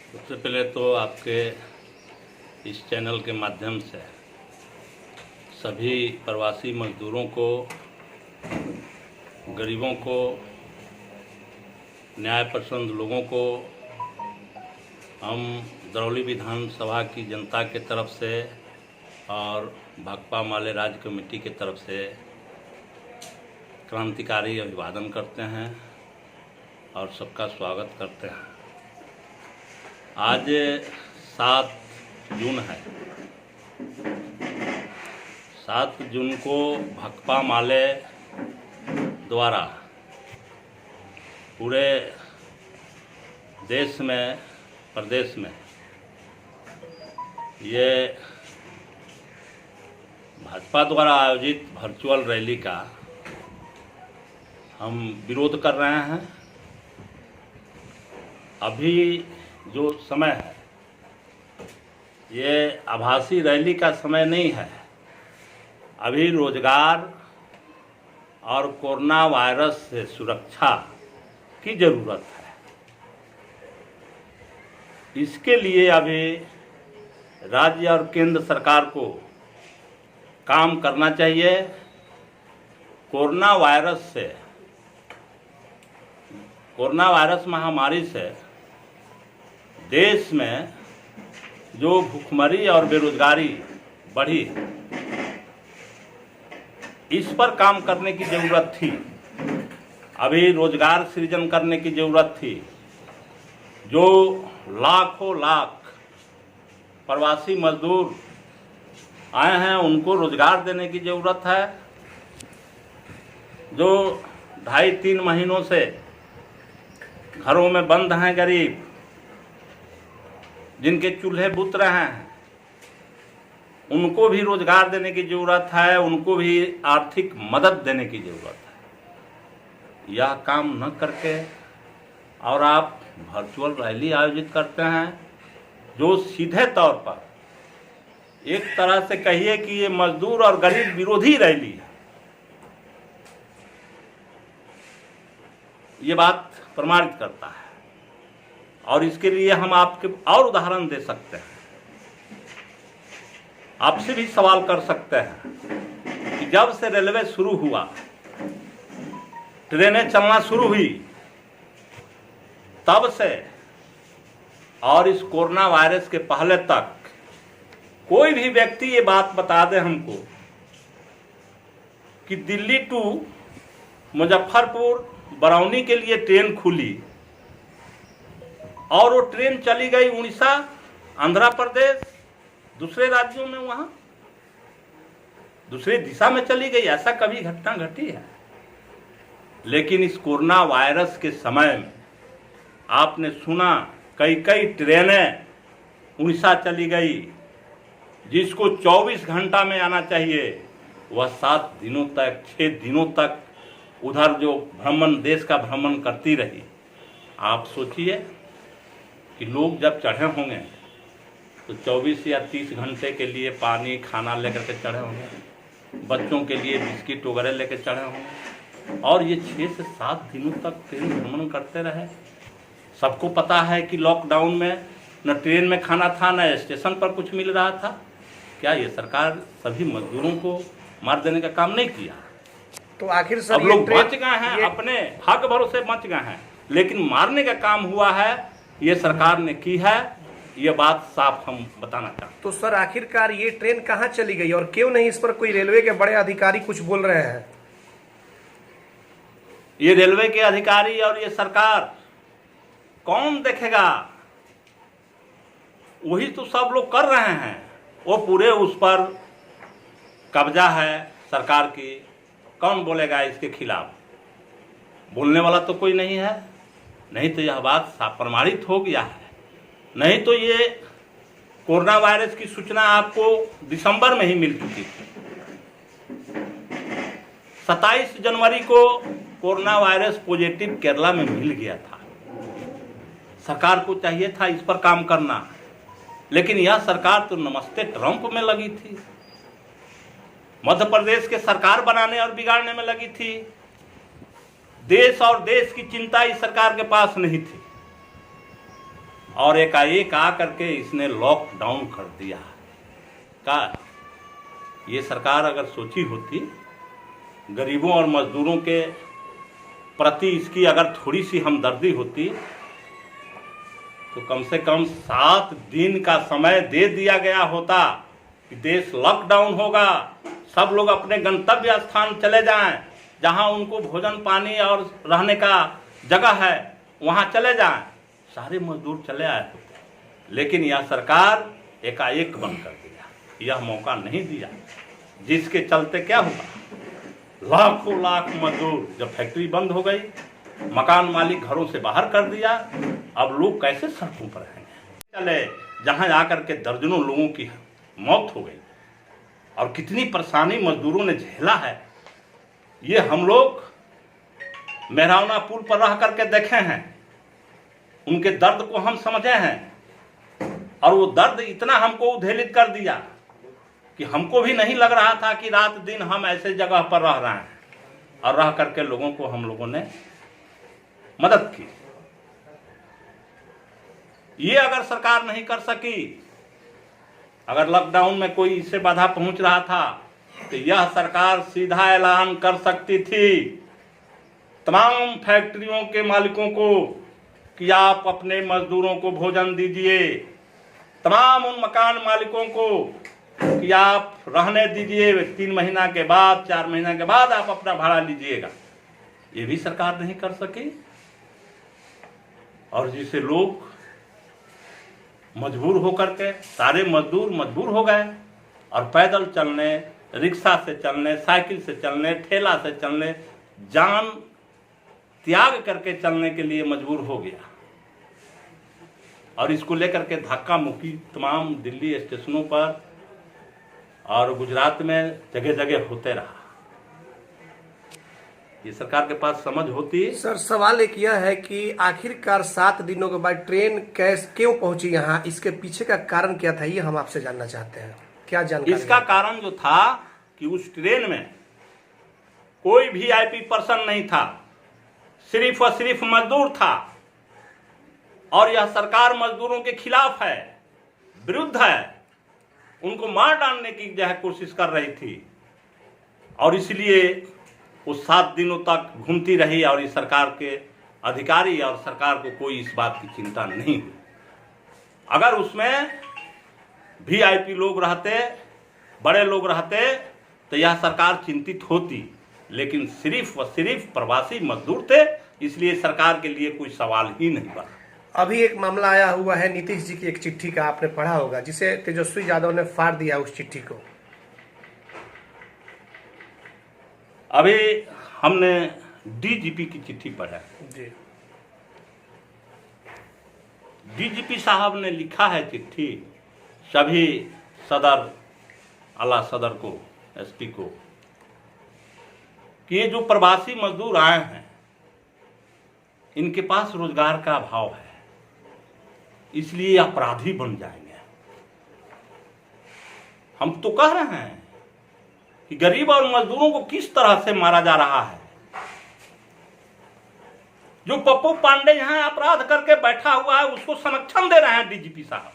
सबसे पहले तो आपके इस चैनल के माध्यम से सभी प्रवासी मजदूरों को, गरीबों को, न्यायपसंद लोगों को हम दरौली विधानसभा की जनता के तरफ से और भाकपा माले राज्य कमेटी के तरफ से क्रांतिकारी अभिवादन करते हैं और सबका स्वागत करते हैं। आज 7 जून है। 7 जून को भाकपा माले द्वारा पूरे देश में, प्रदेश में ये भाजपा द्वारा आयोजित वर्चुअल रैली का हम विरोध कर रहे हैं। अभी जो समय है ये आभासी रैली का समय नहीं है। अभी रोजगार और कोरोना वायरस से सुरक्षा की ज़रूरत है। इसके लिए अभी राज्य और केंद्र सरकार को काम करना चाहिए। कोरोना वायरस महामारी से देश में जो भुखमरी और बेरोजगारी बढ़ी, इस पर काम करने की ज़रूरत थी। अभी रोजगार सृजन करने की ज़रूरत थी। जो लाखों लाख प्रवासी मजदूर आए हैं उनको रोजगार देने की ज़रूरत है। जो 2.5-3 महीनों से घरों में बंद हैं गरीब, जिनके चूल्हे बुत रहे हैं, उनको भी रोजगार देने की ज़रूरत है। उनको भी आर्थिक मदद देने की ज़रूरत है। यह काम न करके और आप वर्चुअल रैली आयोजित करते हैं, जो सीधे तौर पर एक तरह से कहिए कि ये मजदूर और गरीब विरोधी रैली है। ये बात प्रमाणित करता है और इसके लिए हम आपके और उदाहरण दे सकते हैं। आपसे भी सवाल कर सकते हैं कि जब से रेलवे शुरू हुआ, ट्रेनें चलना शुरू हुई, तब से और इस कोरोना वायरस के पहले तक कोई भी व्यक्ति ये बात बता दे हमको कि दिल्ली टू मुजफ्फरपुर बरौनी के लिए ट्रेन खुली और वो ट्रेन चली गई उड़ीसा, आंध्र प्रदेश, दूसरे राज्यों में, वहाँ दूसरे दिशा में चली गई। ऐसा कभी घटना घटी है? लेकिन इस कोरोना वायरस के समय में आपने सुना कई ट्रेनें उड़ीसा चली गई। जिसको 24 घंटा में आना चाहिए वह 7 दिनों तक, 6 दिनों तक उधर जो देश का भ्रमण करती रही। आप सोचिए कि लोग जब चढ़े होंगे तो 24 या 30 घंटे के लिए पानी खाना लेकर के चढ़े होंगे, बच्चों के लिए बिस्किट वगैरह लेकर चढ़े होंगे, और ये 6 से 7 दिनों तक ट्रेन भ्रमण करते रहे। सबको पता है कि लॉकडाउन में न ट्रेन में खाना था, न स्टेशन पर कुछ मिल रहा था। क्या ये सरकार सभी मजदूरों को मार देने का काम नहीं किया? तो आखिर सर अब लोग बच गए हैं, अपने भाग्य भरोसे बच गए हैं, लेकिन मारने का काम हुआ है ये सरकार ने की है। ये बात साफ हम बताना चाहते हैं। तो सर आखिरकार ये ट्रेन कहाँ चली गई और क्यों नहीं इस पर कोई रेलवे के बड़े अधिकारी कुछ बोल रहे हैं? ये रेलवे के अधिकारी और ये सरकार कौन देखेगा? वही तो सब लोग कर रहे हैं। वो पूरे उस पर कब्जा है सरकार की। कौन बोलेगा इसके खिलाफ? बोलने वाला तो कोई नहीं है। नहीं तो यह बात साफ प्रमाणित हो गया है। नहीं तो ये कोरोना वायरस की सूचना आपको दिसंबर में ही मिल चुकी थी। 27 जनवरी को कोरोना वायरस पॉजिटिव केरला में मिल गया था। सरकार को चाहिए था इस पर काम करना, लेकिन यह सरकार तो नमस्ते ट्रंप में लगी थी। मध्य प्रदेश के सरकार बनाने और बिगाड़ने में लगी थी। देश और देश की चिंता इस सरकार के पास नहीं थी। और एकाएक आकर के इसने लॉकडाउन कर दिया। का ये सरकार अगर सोची होती गरीबों और मजदूरों के प्रति इसकी अगर थोड़ी सी हमदर्दी होती तो कम से कम 7 दिन का समय दे दिया गया होता कि देश लॉकडाउन होगा, सब लोग अपने गंतव्य स्थान चले जाएं, जहां उनको भोजन पानी और रहने का जगह है वहां चले जाएं, सारे मजदूर चले आए होते। लेकिन यह सरकार एकाएक बंद कर दिया, यह मौका नहीं दिया, जिसके चलते क्या हुआ, लाखों लाख मजदूर, जब फैक्ट्री बंद हो गई, मकान मालिक घरों से बाहर कर दिया, अब लोग कैसे सड़कों पर रहेंगे। चले जहां आकर के दर्जनों लोगों की मौत हो गई और कितनी परेशानी मजदूरों ने झेला है, ये हम लोग मेहरावना पुल पर रह करके देखे हैं, उनके दर्द को हम समझे हैं और वो दर्द इतना हमको उधेलित कर दिया कि हमको भी नहीं लग रहा था कि रात दिन हम ऐसे जगह पर रह रहे हैं, और रह करके लोगों को हम लोगों ने मदद की। ये अगर सरकार नहीं कर सकी, अगर लॉकडाउन में कोई इससे बाधा पहुंच रहा था, तो यह सरकार सीधा ऐलान कर सकती थी तमाम फैक्ट्रियों के मालिकों को कि आप अपने मजदूरों को भोजन दीजिए, तमाम उन मकान मालिकों को कि आप रहने दीजिए, 3 महीना के बाद 4 महीना के बाद आप अपना भाड़ा लीजिएगा। ये भी सरकार नहीं कर सकी, और जिसे लोग मजबूर होकर के, सारे मजदूर मजबूर हो गए और पैदल चलने, रिक्शा से चलने, साइकिल से चलने, ठेला से चलने, जान त्याग करके चलने के लिए मजबूर हो गया। और इसको लेकर के धक्का मुक्की तमाम दिल्ली स्टेशनों पर और गुजरात में जगह जगह होते रहा। ये सरकार के पास समझ होती। सर, सवाल एक यह है कि आखिरकार 7 दिनों के बाद ट्रेन क्यों पहुंची यहाँ, इसके पीछे का कारण क्या था, ये हम आपसे जानना चाहते हैं। क्या जानकारी? इसका कारण जो था कि उस ट्रेन में कोई VIP पर्सन नहीं था, सिर्फ और सिर्फ मजदूर था, और यह सरकार मजदूरों के खिलाफ है, विरुद्ध है, उनको मार डालने की जो है कोशिश कर रही थी, और इसलिए वो 7 दिनों तक घूमती रही और इस सरकार के अधिकारी और सरकार को कोई इस बात की चिंता नहीं हुई। अगर उसमें VIP लोग रहते, बड़े लोग रहते, तो यह सरकार चिंतित होती, लेकिन सिर्फ व सिर्फ प्रवासी मजदूर थे, इसलिए सरकार के लिए कोई सवाल ही नहीं बना। अभी एक मामला आया हुआ है नीतीश जी की एक चिट्ठी का, आपने पढ़ा होगा, जिसे तेजस्वी यादव ने फाड़ दिया उस चिट्ठी को। अभी हमने DGP की चिट्ठी पढ़ा जी। DGP साहब ने लिखा है चिट्ठी सभी सदर, आला सदर को, SP को, कि ये जो प्रवासी मजदूर आए हैं इनके पास रोजगार का अभाव है, इसलिए अपराधी बन जाएंगे। हम तो कह रहे हैं कि गरीब और मजदूरों को किस तरह से मारा जा रहा है। जो पप्पू पांडे यहां अपराध करके बैठा हुआ है उसको संरक्षण दे रहे हैं DGP साहब,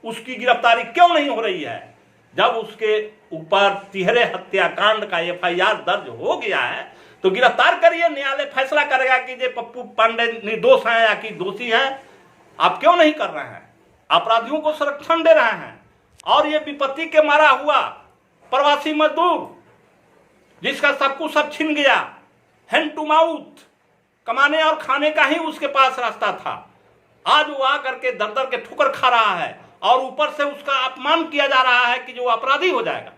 उसकी गिरफ्तारी क्यों नहीं हो रही है? जब उसके ऊपर तिहरे हत्याकांड का FIR दर्ज हो गया है तो गिरफ्तार करिए, न्यायालय फैसला करेगा कि ये पप्पू पांडे निर्दोष हैं या कि दोषी हैं। आप क्यों नहीं कर रहे हैं? अपराधियों को संरक्षण दे रहे हैं, और ये विपत्ति के मारा हुआ प्रवासी मजदूर जिसका सब कुछ सब छिन गया, हैंड टू माउथ, कमाने और खाने का ही उसके पास रास्ता था, आज वो आकर के दर दर के ठोकर खा रहा है और ऊपर से उसका अपमान किया जा रहा है कि जो अपराधी हो जाएगा।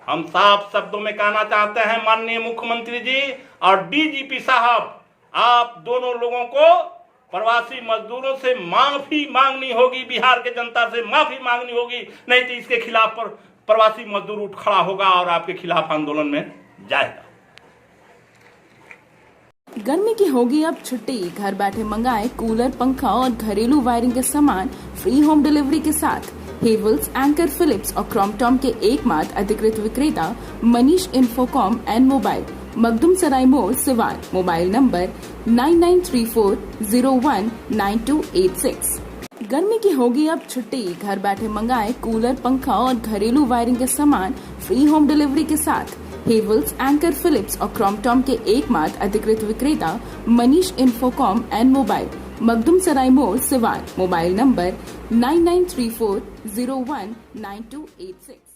हम साफ शब्दों में कहना चाहते हैं माननीय मुख्यमंत्री जी और DGP साहब, आप दोनों लोगों को प्रवासी मजदूरों से माफी मांगनी होगी, बिहार के जनता से माफी मांगनी होगी, नहीं तो इसके खिलाफ प्रवासी मजदूर उठ खड़ा होगा और आपके खिलाफ आंदोलन में जाएगा। गर्मी की होगी अब छुट्टी, घर बैठे मंगाए कूलर, पंखा और घरेलू वायरिंग के सामान फ्री होम डिलीवरी के साथ। हेवल्स, एंकर, फिलिप्स और क्रॉम्पटन के एकमात्र अधिकृत विक्रेता Manish Infocom and mobile, Makhdum Sarai मोड़, सिवान। Mobile number 9934019286। गर्मी की होगी अब छुट्टी, घर बैठे मंगाए कूलर, पंखा और घरेलू वायरिंग के सामान फ्री होम डिलीवरी के साथ। हेवल्स, एंकर फिलिप्स और क्रॉम्पटन के एकमात्र अधिकृत विक्रेता मनीष इंफोकॉम एंड मोबाइल, मखदुम सराय मोड़, सिवान। Mobile number 9934019286।